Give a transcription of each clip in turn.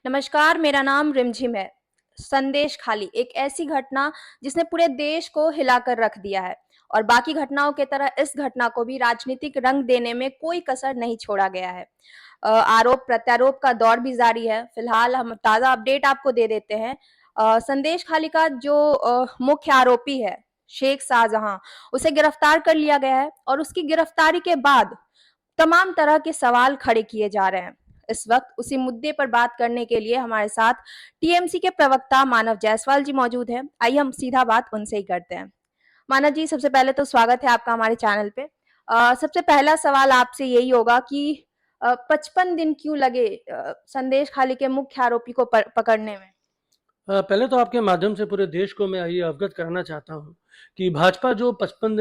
नमस्कार, मेरा नाम रिमझिम है। संदेश खाली एक ऐसी घटना जिसने पूरे देश को हिलाकर रख दिया है और बाकी घटनाओं की तरह इस घटना को भी राजनीतिक रंग देने में कोई कसर नहीं छोड़ा गया है। आरोप प्रत्यारोप का दौर भी जारी है। फिलहाल हम ताज़ा अपडेट आपको दे देते हैं। संदेश खाली का जो मुख्य आरोपी है, शेख शाहजहां, उसे गिरफ्तार कर लिया गया है और उसकी गिरफ्तारी के बाद तमाम तरह के सवाल खड़े किए जा रहे हैं। इस वक्त उसी मुद्दे पर बात करने के लिए हमारे साथ टीएमसी के प्रवक्ता मानव जायसवाल जी मौजूद हैं। आइए हम सीधा बात उनसे ही करते हैं। मानव जी, सबसे पहले तो स्वागत है आपका हमारे चैनल पे। सबसे पहला सवाल आपसे यही होगा कि 55 दिन क्यों लगे संदेश खाली के मुख्य आरोपी को पकड़ने में? पहले तो आपके माध्यम से पूरे देश को मैं ये अवगत कराना चाहता हूँ कि भाजपा जो 55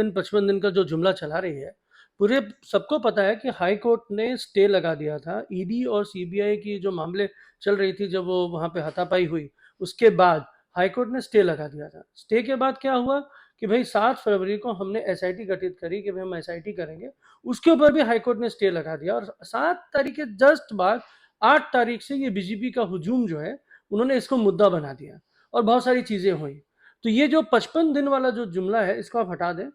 दिन का जो जुमला चला रही है, पूरे सबको पता है कि हाई कोर्ट ने स्टे लगा दिया था। ईडी और सीबीआई की जो मामले चल रही थी, जब वो वहाँ पे हाथापाई हुई, उसके बाद हाई कोर्ट ने स्टे लगा दिया था। स्टे के बाद क्या हुआ कि भाई 7 फरवरी को हमने एसआईटी गठित करी कि भाई हम एसआईटी करेंगे। उसके ऊपर भी हाई कोर्ट ने स्टे लगा दिया और 7 तारीख के जस्ट बाद 8 तारीख से ये बीजेपी का हुजूम जो है, उन्होंने इसको मुद्दा बना दिया और बहुत सारी चीज़ें हुई। तो ये जो 55 दिन वाला जो जुमला है, इसको आप हटा दें।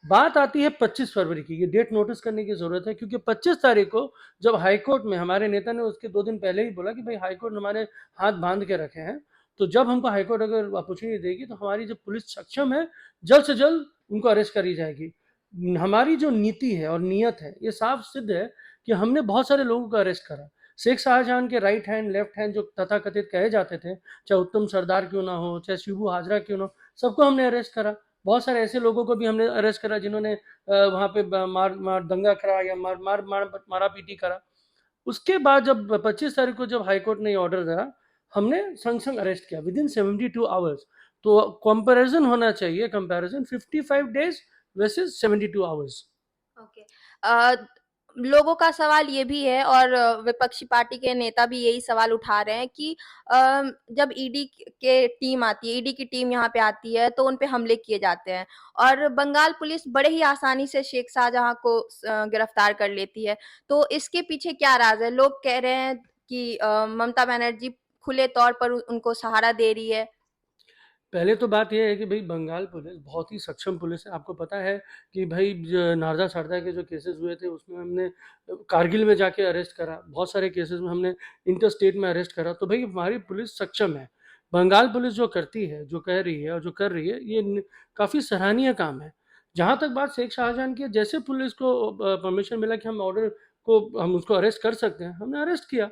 बात आती है 25 फरवरी की। ये डेट नोटिस करने की ज़रूरत है, क्योंकि 25 तारीख को जब हाई कोर्ट में हमारे नेता ने उसके 2 दिन पहले ही बोला कि भाई हाई कोर्ट हमारे हाथ बांध के रखे हैं, तो जब हमको हाई कोर्ट अगर अपॉर्चुनिटी देगी तो हमारी जो पुलिस सक्षम है, जल्द से जल्द उनको अरेस्ट करी जाएगी। हमारी जो नीति है और नीयत है, ये साफ सिद्ध है कि हमने बहुत सारे लोगों को अरेस्ट करा। शेख शाहजहां के राइट हैंड, लेफ्ट हैंड जो तथाकथित कहे जाते थे, चाहे उत्तम सरदार क्यों ना हो, चाहे शिबू हाजरा क्यों ना हो, सबको हमने अरेस्ट करा। बहुत सारे ऐसे लोगों को भी हमने अरेस्ट करा जिन्होंने वहाँ पे मार दंगा करा या मारा पीटी करा। उसके बाद जब 25 तारीख को जब हाईकोर्ट ने ऑर्डर दिया, हमने संग संग अरेस्ट किया विद इन 72 आवर्स। तो कंपैरिजन होना चाहिए, comparison 55 days versus 72 hours. Okay. लोगों का सवाल ये भी है और विपक्षी पार्टी के नेता भी यही सवाल उठा रहे हैं कि जब ईडी के टीम आती है, ईडी की टीम यहाँ पे आती है तो उन पे हमले किए जाते हैं और बंगाल पुलिस बड़े ही आसानी से शेख शाहजहां को गिरफ्तार कर लेती है। तो इसके पीछे क्या राज है? लोग कह रहे हैं कि ममता बनर्जी खुले तौर पर उनको सहारा दे रही है। पहले तो बात ये है कि भाई बंगाल पुलिस बहुत ही सक्षम पुलिस है। आपको पता है कि भाई नारदा सारदा के जो केसेस हुए थे, उसमें हमने कारगिल में जाके अरेस्ट करा, बहुत सारे केसेस में हमने इंटर स्टेट में अरेस्ट करा। तो भाई हमारी पुलिस सक्षम है। बंगाल पुलिस जो करती है, जो कह रही है और जो कर रही है, ये काफ़ी सराहनीय काम है। जहाँ तक बात शेख शाहजहां की है, जैसे पुलिस को परमिशन मिला कि हम ऑर्डर को हम उसको अरेस्ट कर सकते हैं, हमने अरेस्ट किया।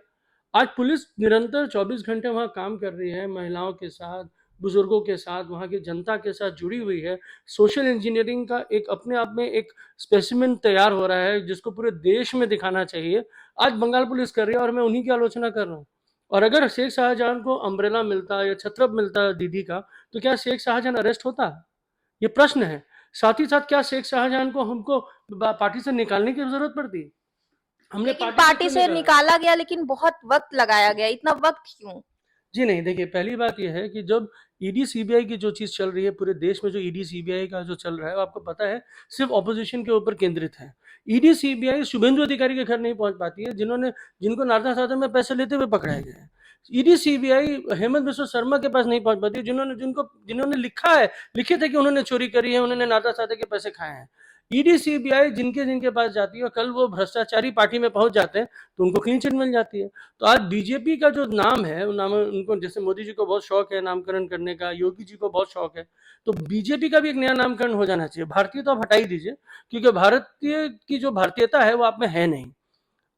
आज पुलिस निरंतर 24 घंटे वहाँ काम कर रही है, महिलाओं के साथ, बुजुर्गों के साथ, वहाँ की जनता के साथ जुड़ी हुई है। सोशल इंजीनियरिंग का एक अपने आप में एक स्पेसिमेन तैयार हो रहा है, जिसको पूरे देश में दिखाना चाहिए। आज बंगाल पुलिस कर रही है और मैं उन्हीं की आलोचना कर रहा हूँ। और अगर शेख शाहजहां को अम्ब्रेला मिलता या छत्रप मिलता दीदी का, तो क्या शेख शाहजहां अरेस्ट होता? ये प्रश्न है। साथ ही साथ क्या शेख शाहजहां को हमको पार्टी से निकालने की जरूरत पड़ती? हमने लेकिन पार्टी से पार्टी क्यों से निकाला? निकाला गया, लेकिन बहुत वक्त लगाया गया। इतना वक्त क्यों? जी नहीं, देखिए पहली बात ये है कि जब ईडी सीबीआई की जो चीज़ चल रही है पूरे देश में, जो ईडी सीबीआई का जो चल रहा है, वो आपको पता है सिर्फ ऑपोजिशन के ऊपर केंद्रित है। ईडी सीबीआई शुभेंदु अधिकारी के घर नहीं पहुंच पाती है, जिनको नारदा साधन में पैसे लेते हुए पकड़ाए गए हैं। ईडी सीबीआई हेमंत बिश्व शर्मा के पास नहीं पहुंच पाती, जिन्होंने लिखे थे कि उन्होंने चोरी करी है, उन्होंने नारदा साधे के पैसे खाए हैं। ईडी सीबीआई जिनके जिनके पास जाती है और कल वो भ्रष्टाचारी पार्टी में पहुंच जाते हैं, तो उनको क्लीन चिट मिल जाती है। तो आज बीजेपी का जो नाम है, वो नाम उनको, जैसे मोदी जी को बहुत शौक है नामकरण करने का, योगी जी को बहुत शौक है, तो बीजेपी का भी एक नया नामकरण हो जाना चाहिए। भारतीय तो आप हटा ही दीजिए, क्योंकि भारतीय की जो भारतीयता है वो आप में है नहीं।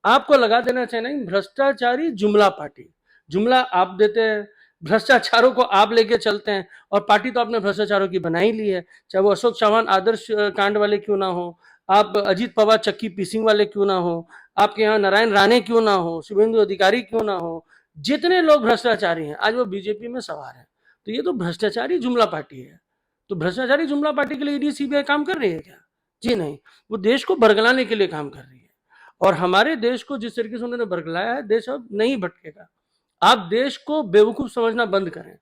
आपको लगा देना चाहिए नहीं, भ्रष्टाचारी जुमला पार्टी। जुमला आप देते हैं, भ्रष्टाचारों को आप लेके चलते हैं, और पार्टी तो आपने भ्रष्टाचारों की बना ही ली है। चाहे वो अशोक चौहान आदर्श कांड वाले क्यों ना हो, आप अजीत पवार चक्की पीसिंग वाले क्यों ना हो, आपके यहाँ नारायण राणे क्यों ना हो, शुभेंदु अधिकारी क्यों ना हो, जितने लोग भ्रष्टाचारी हैं आज वो बीजेपी में सवार है। तो ये तो भ्रष्टाचारी जुमला पार्टी है। तो भ्रष्टाचारी जुमला पार्टी के लिए ईडी सीबीआई काम कर रही है क्या? जी नहीं, वो देश को बरगलाने के लिए काम कर रही है। और हमारे देश को जिस तरीके से उन्होंने बरगलाया है, देश अब नहीं भटकेगा। आप देश को बेवकूफ समझना बंद करें।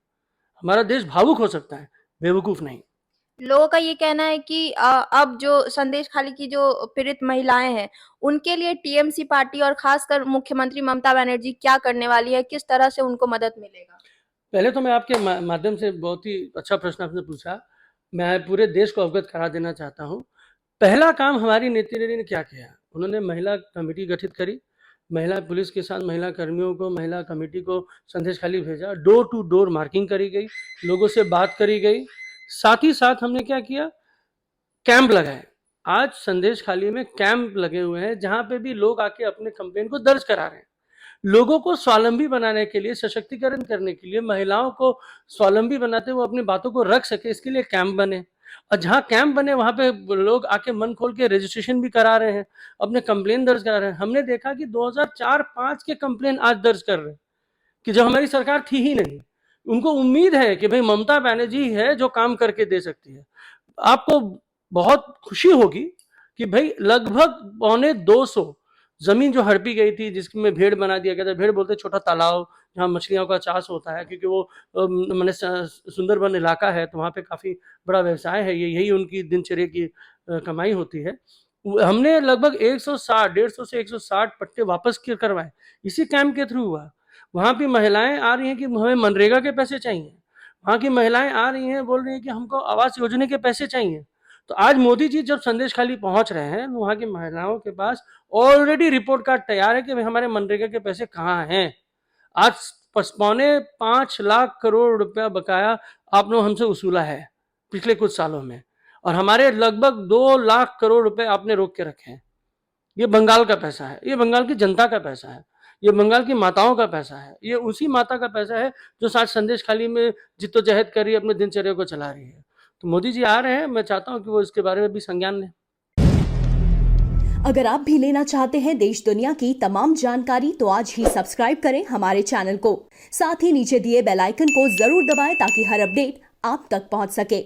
हमारा देश भावुक हो सकता है, बेवकूफ नहीं। लोगों का ये कहना है कि अब जो संदेश खाली की जो पीड़ित महिलाएं हैं, उनके लिए टीएमसी पार्टी और खासकर मुख्यमंत्री ममता बनर्जी क्या करने वाली है, किस तरह से उनको मदद मिलेगा? पहले तो मैं आपके माध्यम से बहुत ही अच्छा प्रश्न आपने पूछा। मैं पूरे देश को अवगत करा देना चाहता हूँ। पहला काम हमारी नेत्री ने क्या किया? उन्होंने महिला कमेटी गठित करी। महिला पुलिस के साथ महिला कर्मियों को, महिला कमेटी को संदेश खाली भेजा। डोर टू डोर मार्किंग करी गई, लोगों से बात करी गई। साथ ही साथ हमने क्या किया? कैंप लगाए। आज संदेश खाली में कैंप लगे हुए हैं, जहाँ पे भी लोग आके अपने कंप्लेन को दर्ज करा रहे हैं। लोगों को स्वावलंबी बनाने के लिए, सशक्तिकरण करने के लिए, महिलाओं को स्वावलंबी बनाते हुए अपनी बातों को रख सके, इसके लिए कैंप बने। और जहाँ कैंप बने वहाँ पे लोग आके मन खोल के रजिस्ट्रेशन भी करा रहे हैं, अपने कंप्लेन दर्ज करा रहे हैं। हमने देखा कि 2004-5 के कंप्लेन आज दर्ज कर रहे हैं, कि जब हमारी सरकार थी ही नहीं। उनको उम्मीद है कि भाई ममता बनर्जी है जो काम करके दे सकती है। आपको बहुत खुशी होगी कि भाई लगभग 250 जमीन जो हड़पी गई थी, जिसमें भेड़ बना दिया गया था। भेड़ बोलते छोटा तालाब जहाँ मछलियों का चाष होता है, क्योंकि वो मैंने सुंदरबन इलाका है, तो वहाँ पे काफ़ी बड़ा व्यवसाय है, ये यही उनकी दिनचर्या की कमाई होती है। हमने लगभग 160, 150 से 160 पट्टे वापस करवाए, इसी कैंप के थ्रू हुआ। वहाँ की महिलाएं आ रही हैं कि हमें मनरेगा के पैसे चाहिए। वहाँ की महिलाएं आ रही हैं, बोल रही हैं कि हमको आवास योजना के पैसे चाहिए। तो आज मोदी जी जब संदेश खाली पहुंच रहे हैं, वहाँ की महिलाओं के पास ऑलरेडी रिपोर्ट कार्ड तैयार है कि भाई हमारे मनरेगा के पैसे कहाँ हैं। आज 5.5 लाख करोड़ रुपया बकाया आप लोग हमसे वसूला है पिछले कुछ सालों में, और हमारे लगभग 2 लाख करोड़ रुपए आपने रोक के रखे हैं। ये बंगाल का पैसा है, ये बंगाल की जनता का पैसा है, ये बंगाल की माताओं का पैसा है, ये उसी माता का पैसा है जो साथ संदेश खाली में जिद्दोजहद कर रही है, अपने दिनचर्या को चला रही है। तो मोदी जी आ रहे हैं, मैं चाहता हूँ कि वो इसके बारे में भी संज्ञान लें। अगर आप भी लेना चाहते हैं देश दुनिया की तमाम जानकारी तो आज ही सब्सक्राइब करें हमारे चैनल को। साथ ही नीचे दिए बेल आइकन को जरूर दबाएं ताकि हर अपडेट आप तक पहुंच सके।